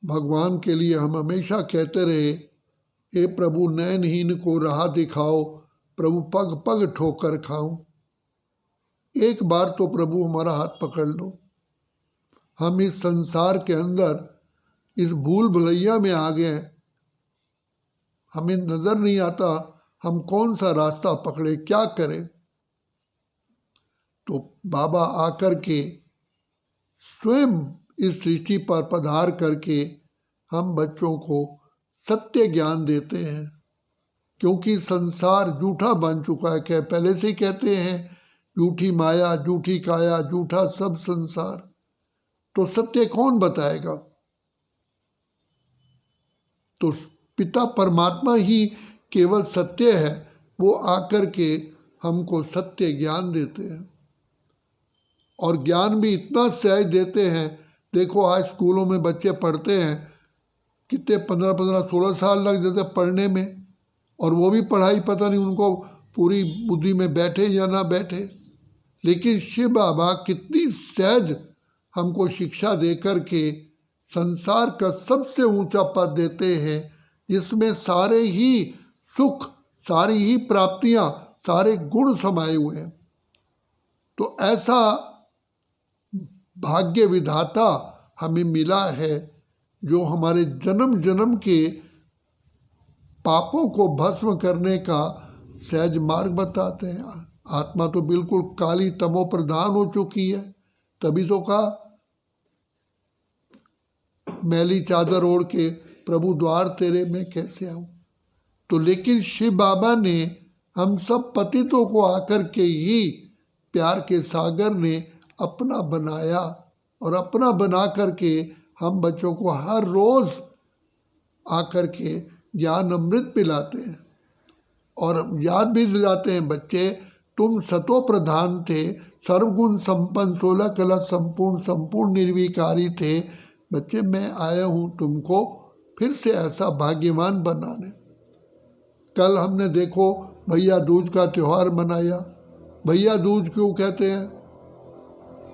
भगवान के लिए हम हमेशा कहते रहे, हे प्रभु नयनहीन को राह दिखाओ, प्रभु पग पग ठोकर खाऊं। एक बार तो प्रभु हमारा हाथ पकड़ लो। हम इस संसार के अंदर इस भूल भुलैया में आ गए, हमें नजर नहीं आता हम कौन सा रास्ता पकड़े, क्या करें। तो बाबा आकर के स्वयं इस सृष्टि पर पधार करके हम बच्चों को सत्य ज्ञान देते हैं, क्योंकि संसार झूठा बन चुका है। क्या पहले से ही कहते हैं, झूठी माया झूठी काया झूठा सब संसार। तो सत्य कौन बताएगा? तो पिता परमात्मा ही केवल सत्य है, वो आकर के हमको सत्य ज्ञान देते हैं। और ज्ञान भी इतना सहज देते हैं। देखो आज स्कूलों में बच्चे पढ़ते हैं, कितने 15-15, 16 साल लग जाते पढ़ने में, और वो भी पढ़ाई पता नहीं उनको पूरी बुद्धि में बैठे या ना बैठे। लेकिन शिव बाबा कितनी सहज हमको शिक्षा दे कर के संसार का सबसे ऊंचा पद देते हैं, जिसमें सारे ही सुख, सारी ही प्राप्तियां, सारे गुण समाये हुए हैं। तो ऐसा भाग्य विधाता हमें मिला है, जो हमारे जन्म जन्म के पापों को भस्म करने का सहज मार्ग बताते हैं। आत्मा तो बिल्कुल काली तमो प्रधान हो चुकी है, तभी तो कहा मैली चादर ओढ़ के प्रभु द्वार तेरे में कैसे आऊं। तो लेकिन शिव बाबा ने हम सब पतितों को आकर के ही प्यार के सागर ने अपना बनाया, और अपना बना करके हम बच्चों को हर रोज आकर के ज्ञान अमृत पिलाते हैं, और याद भी दिलाते हैं, बच्चे तुम सतो प्रधान थे, सर्वगुण संपन्न, 16 कला संपूर्ण, संपूर्ण निर्विकारी थे। बच्चे मैं आया हूँ तुमको फिर से ऐसा भाग्यवान बनाने। कल हमने देखो भैया दूज का त्यौहार मनाया। भैया दूज क्यों कहते हैं?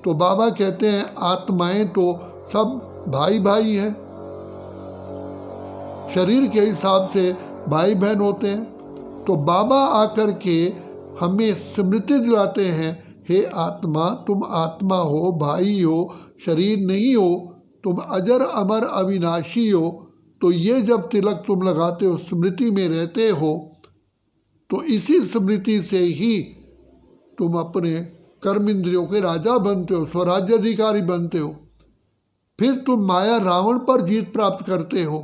तो बाबा कहते हैं आत्माएं तो सब भाई भाई हैं, शरीर के हिसाब से भाई बहन होते हैं। तो बाबा आकर के हमें स्मृति दिलाते हैं, हे आत्मा तुम आत्मा हो, भाई हो, शरीर नहीं हो, तुम अजर अमर अविनाशी हो। तो ये जब तिलक तुम लगाते हो, स्मृति में रहते हो, तो इसी स्मृति से ही तुम अपने कर्म इंद्रियों के राजा बनते हो, स्वराज्य अधिकारी बनते हो। फिर तुम माया रावण पर जीत प्राप्त करते हो,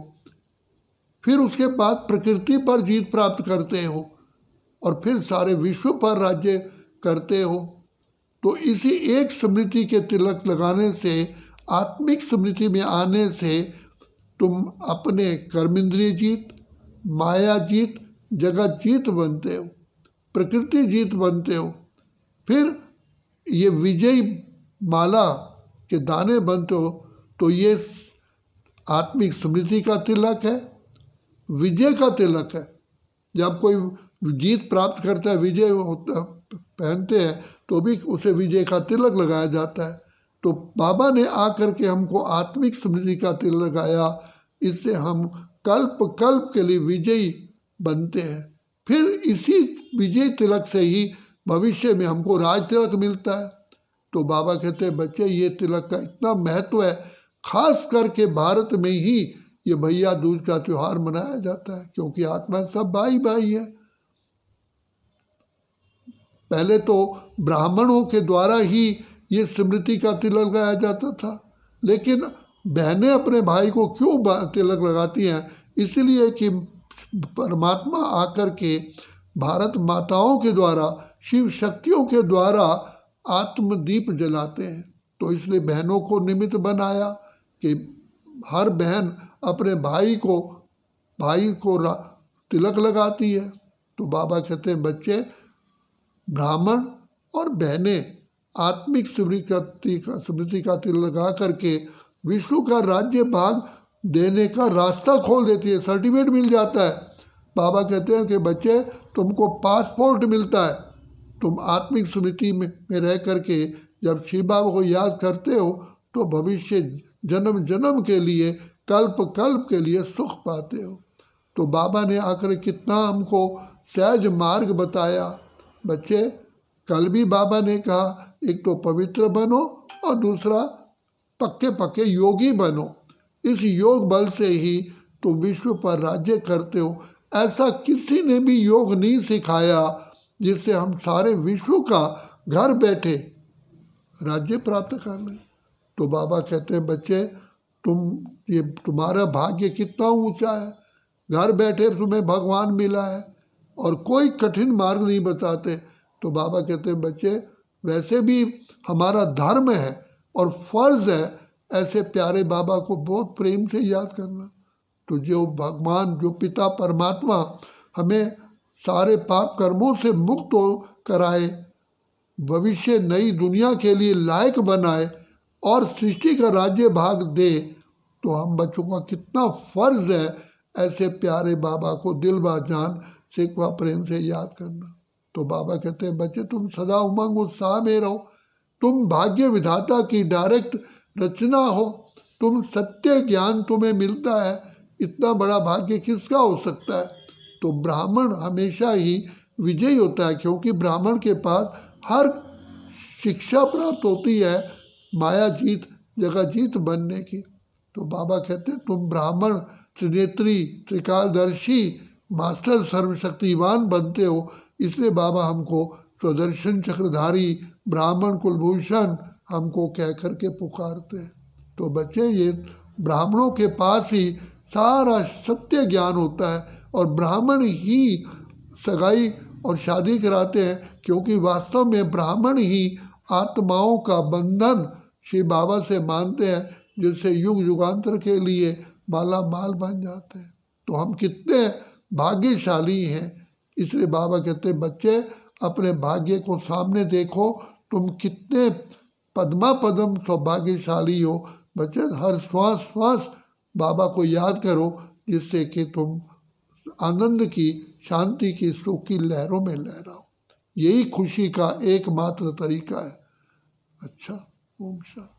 फिर उसके बाद प्रकृति पर जीत प्राप्त करते हो, और फिर सारे विश्व पर राज्य करते हो। तो इसी एक स्मृति के तिलक लगाने से, आत्मिक स्मृति में आने से तुम अपने कर्मेंद्रिय जीत, माया जीत, जगत जीत बनते हो, प्रकृति जीत बनते हो। फिर ये विजय माला के दाने बनते हो। तो ये आत्मिक स्मृति का तिलक है, विजय का तिलक है। जब कोई जीत प्राप्त करता है, विजय होता पहनते हैं, तो भी उसे विजय का तिलक लगाया जाता है। तो बाबा ने आकर के हमको आत्मिक स्मृति का तिलक लगाया, इससे हम कल्प कल्प के लिए विजयी बनते हैं। फिर इसी विजय तिलक से ही भविष्य में हमको राज तिलक मिलता है। तो बाबा कहते हैं बच्चे ये तिलक का इतना महत्व है, खास करके भारत में ही ये भैया दूज का त्यौहार मनाया जाता है, क्योंकि आत्मा सब भाई भाई है। पहले तो ब्राह्मणों के द्वारा ही ये स्मृति का तिलक लगाया जाता था, लेकिन बहनें अपने भाई को क्यों तिलक लगाती हैं? इसलिए कि परमात्मा आकर के भारत माताओं के द्वारा, शिव शक्तियों के द्वारा आत्मदीप जलाते हैं। तो इसलिए बहनों को निमित्त बनाया कि हर बहन अपने भाई को तिलक लगाती है। तो बाबा कहते हैं बच्चे ब्राह्मण और बहनें आत्मिक स्मृति का तिलक लगा करके विष्णु का राज्य भाग देने का रास्ता खोल देती है, सर्टिफिकेट मिल जाता है। बाबा कहते हैं कि बच्चे तुमको पासपोर्ट मिलता है, तुम आत्मिक स्मृति में रह करके जब शिव बाबा को याद करते हो तो भविष्य जन्म जन्म के लिए कल्प कल्प के लिए सुख पाते हो। तो बाबा ने आकर कितना हमको सहज मार्ग बताया। बच्चे, कल भी बाबा ने कहा एक तो पवित्र बनो और दूसरा पक्के पक्के योगी बनो। इस योग बल से ही तुम विश्व पर राज्य करते हो। ऐसा किसी ने भी योग नहीं सिखाया जिससे हम सारे विश्व का घर बैठे राज्य प्राप्त कर लें। तो बाबा कहते हैं बच्चे, ये तुम्हारा भाग्य कितना ऊंचा है, घर बैठे तुम्हें भगवान मिला है और कोई कठिन मार्ग नहीं बताते। तो बाबा कहते हैं बच्चे, वैसे भी हमारा धर्म है और फर्ज है ऐसे प्यारे बाबा को बहुत प्रेम से याद करना। तो जो भगवान, जो पिता परमात्मा हमें सारे पाप कर्मों से मुक्त हो कराए, भविष्य नई दुनिया के लिए लायक बनाए और सृष्टि का राज्य भाग दे, तो हम बच्चों का कितना फर्ज है ऐसे प्यारे बाबा को दिल बा जान सिकवा प्रेम से याद करना। तो बाबा कहते हैं बच्चे, तुम सदा उमंग उत्साह में रहो, तुम भाग्य विधाता की डायरेक्ट रचना हो, तुम सत्य ज्ञान तुम्हें मिलता है, इतना बड़ा भाग्य किसका हो सकता है। तो ब्राह्मण हमेशा ही विजयी होता है, क्योंकि ब्राह्मण के पास हर शिक्षा प्राप्त होती है माया जीत, जगह जीत बनने की। तो बाबा कहते हैं तुम ब्राह्मण त्रिनेत्री, त्रिकालदर्शी, मास्टर सर्वशक्तिवान बनते हो, इसलिए बाबा हमको स्वदर्शन चक्रधारी, ब्राह्मण कुलभूषण हमको कह कर के पुकारते हैं। तो बच्चे, ये ब्राह्मणों के पास ही सारा सत्य ज्ञान होता है और ब्राह्मण ही सगाई और शादी कराते हैं, क्योंकि वास्तव में ब्राह्मण ही आत्माओं का बंधन श्री बाबा से मानते हैं, जिससे युग युगांतर के लिए माला माल बन जाते हैं। तो हम कितने भाग्यशाली हैं। इसलिए बाबा कहते हैं बच्चे, अपने भाग्य को सामने देखो, तुम कितने पद्मा पदम सौभाग्यशाली हो। बच्चे, हर श्वास श्वास बाबा को याद करो, जिससे कि तुम आनंद की, शांति की, सुख की लहरों में लहराओ। यही खुशी का एकमात्र तरीका है। अच्छा, ओम शांति।